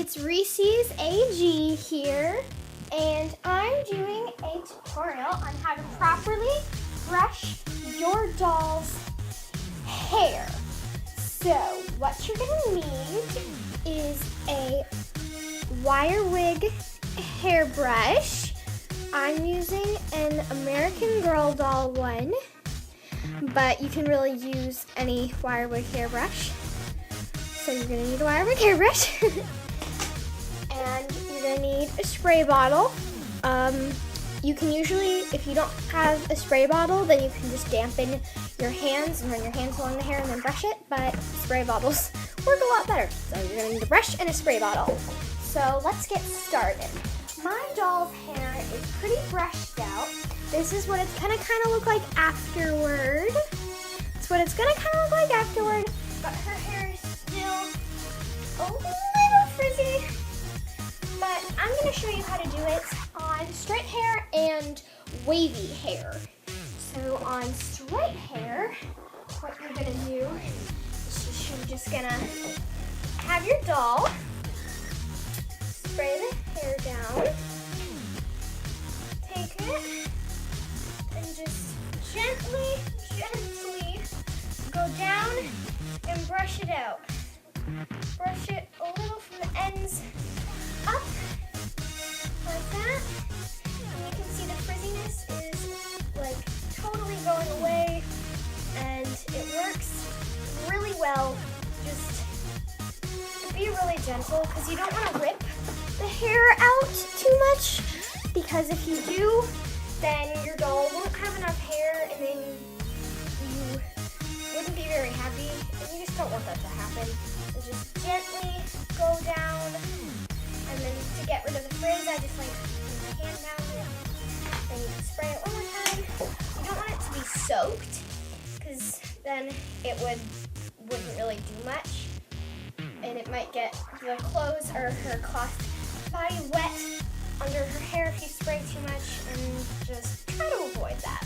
it's Reese's AG here, and I'm doing a tutorial on how to properly brush your doll's hair. So what you're gonna need is a wire wig hairbrush. I'm using an American Girl doll one, but you can really use any wire wig hairbrush. So you're gonna need a wire wig hairbrush. And you're gonna need a spray bottle. You can usually, if you don't have a spray bottle, then you can just dampen your hands and run your hands along the hair and then brush it, but spray bottles work a lot better. So you're gonna need a brush and a spray bottle. So let's get started. My doll's hair is pretty brushed out. This is what it's gonna kind of look like afterward. It's what it's gonna kind of look like afterward, but her hair is still a little frizzy. But I'm gonna show you how to do it on straight hair and wavy hair. So on straight hair, what you're gonna do is you're just gonna have your doll, spray the hair down, take it, and just gently go down and brush it out. Brush it a little from the ends up, like that. And you can see the frizziness is like totally going away, and it works really well. Just be really gentle, because you don't want to rip the hair out too much, because if you do, then your doll won't have enough hair, and then you wouldn't be very happy, and you just don't want that to happen. So just gently go down, and then to get rid of the frizz, I just like put my hand down it. Then you can spray it one more time. You don't want it to be soaked, because then it wouldn't really do much, and it might get the clothes or her cloth body wet under her hair if you spray too much, and just try to avoid that.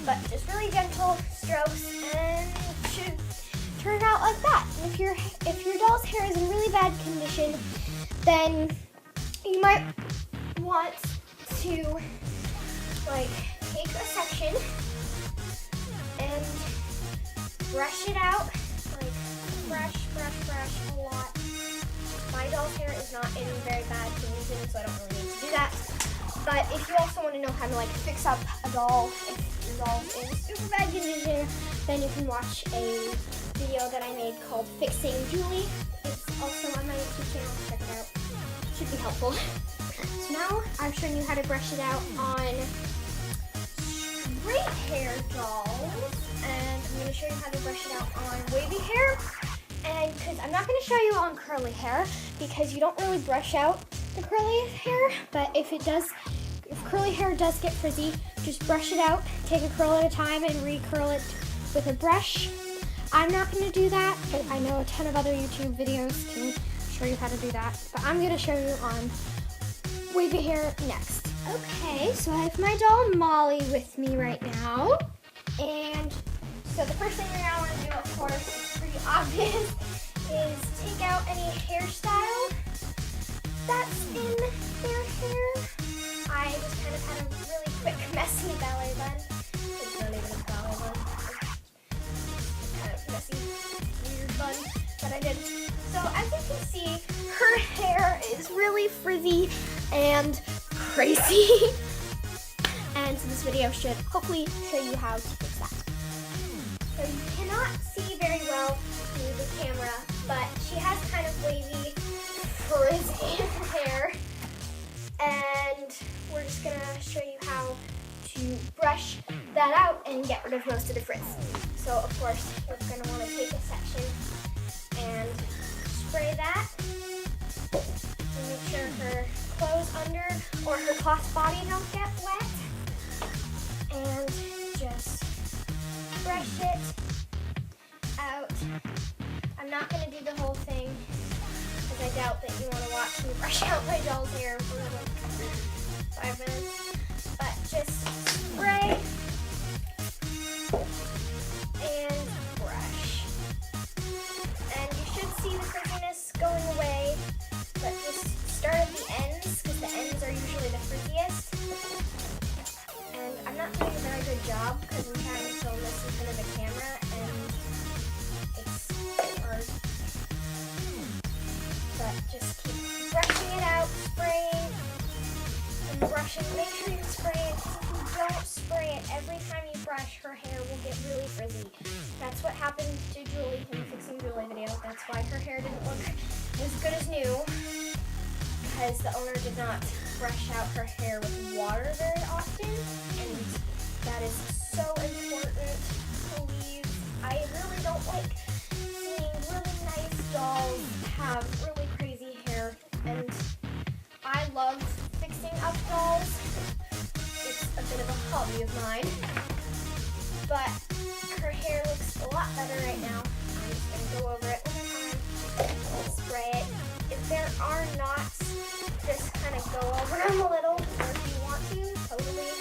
But just really gentle strokes, and it should turn out like that. And if your doll's hair is in really bad condition, then you might want to like take a section and brush it out, like brush a lot. My doll's hair is not in very bad condition, so I don't really need to do that. But if you also want to know how to like fix up a doll, if your doll's in super bad condition, then you can watch a video that I made called Fixing Julie. It's also on my YouTube channel, check it out. It should be helpful. So now I've shown you how to brush it out on straight hair dolls, and I'm going to show you how to brush it out on wavy hair. And because I'm not going to show you on curly hair, because you don't really brush out the curly hair, but if curly hair does get frizzy, just brush it out, take a curl at a time, and re-curl it with a brush. I'm not going to do that, but I know a ton of other YouTube videos can show you how to do that. But I'm going to show you on wavy hair next. Okay, so I have my doll Molly with me right now. And so the first thing you're going to want to do, of course, is pretty obvious, is take out any hairstyle that's in their hair. I just kind of had a really quick, messy ballet bun. It's not even a ballet bun. Kind of messy, weird bun that I did. So as you can see, her hair is really frizzy and crazy. And so this video should hopefully show you how to fix that. So you cannot see very well through the camera, but she has kind of wavy, frizzy hair. And we're just gonna show you how to brush that out and get rid of most of the frizz. So of course, you're gonna wanna take a section and spray that. And make sure her clothes under or her cloth body don't get wet. And just brush it out. I'm not gonna do the whole thing, because I doubt that you wanna watch me brush out my doll's hair for like 5 minutes. But just spray and brush. And you should see the frizziness going away but just keep brushing it out, spraying, and brushing. Make sure you spray it, because if you don't spray it, every time you brush, her hair will get really frizzy. That's what happened to Julie in the Fixing Julie video. That's why her hair didn't look as good as new, because the owner did not brush out her hair with water very often, and that is so important. Please, I really don't like seeing really nice dolls have really crazy hair, and I love fixing up dolls. It's a bit of a hobby of mine, but her hair looks a lot better right now. I'm just going to go over it one more time, spray it. If there are knots, just kind of go over them a little, or if you want to, totally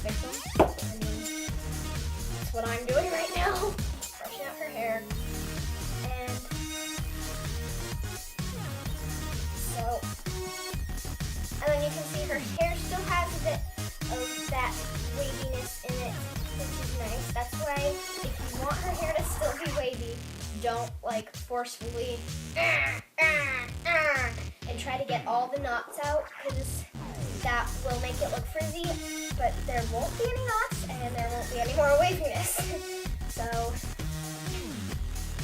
fix them. I mean, that's what I'm doing right now, brushing out her hair. And so, and then you can see her hair still has a bit of that waviness in it, which is nice. That's why if you want her hair to still be wavy, don't like forcefully and try to get all the knots out, because that will make it look frizzy, but there won't be any knots and there won't be any more waviness. So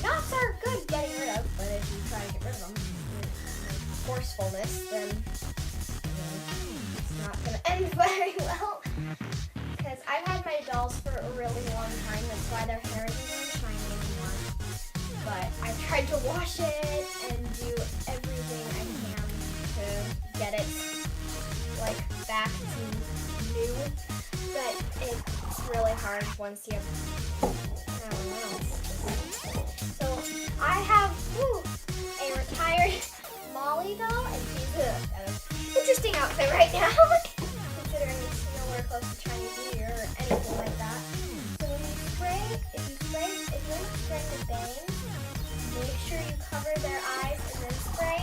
knots are good getting rid of, but if you try to get rid of them with forcefulness, then it's not going to end very well. Because I've had my dolls for a really long time, that's why their hair isn't really shiny anymore. But I tried to wash it and do everything I can to get it like back to new, but it's really hard once you have, I don't know. So I have a retired Molly doll, and she's an interesting outfit right now, considering it's nowhere close to Chinese New Year or anything like that. So when you spray, if you're not spraying the bangs, make sure you cover their eyes and then spray.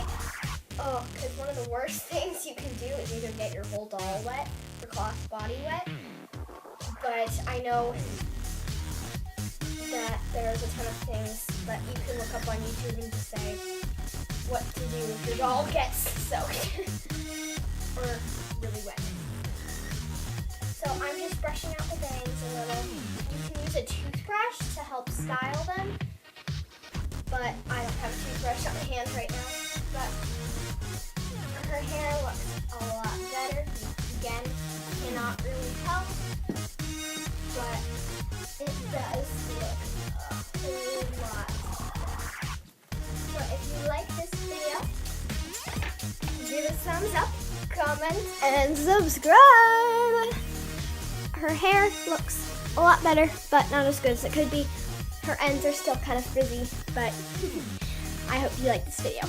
Oh, because one of the worst things you can do is either get your whole doll wet or cloth body wet. But I know that there's a ton of things that you can look up on YouTube and just say what to do if your doll gets soaked or really wet. So I'm just brushing out the bangs a little. You can use a toothbrush to help style them, but I don't have a toothbrush on my hands right now. But her hair looks a lot better. Again, cannot really tell, but it does look a whole lot better. So if you like this video, give it a thumbs up, comment, and subscribe. Her hair looks a lot better, but not as good as it could be. Her ends are still kind of frizzy, but I hope you like this video.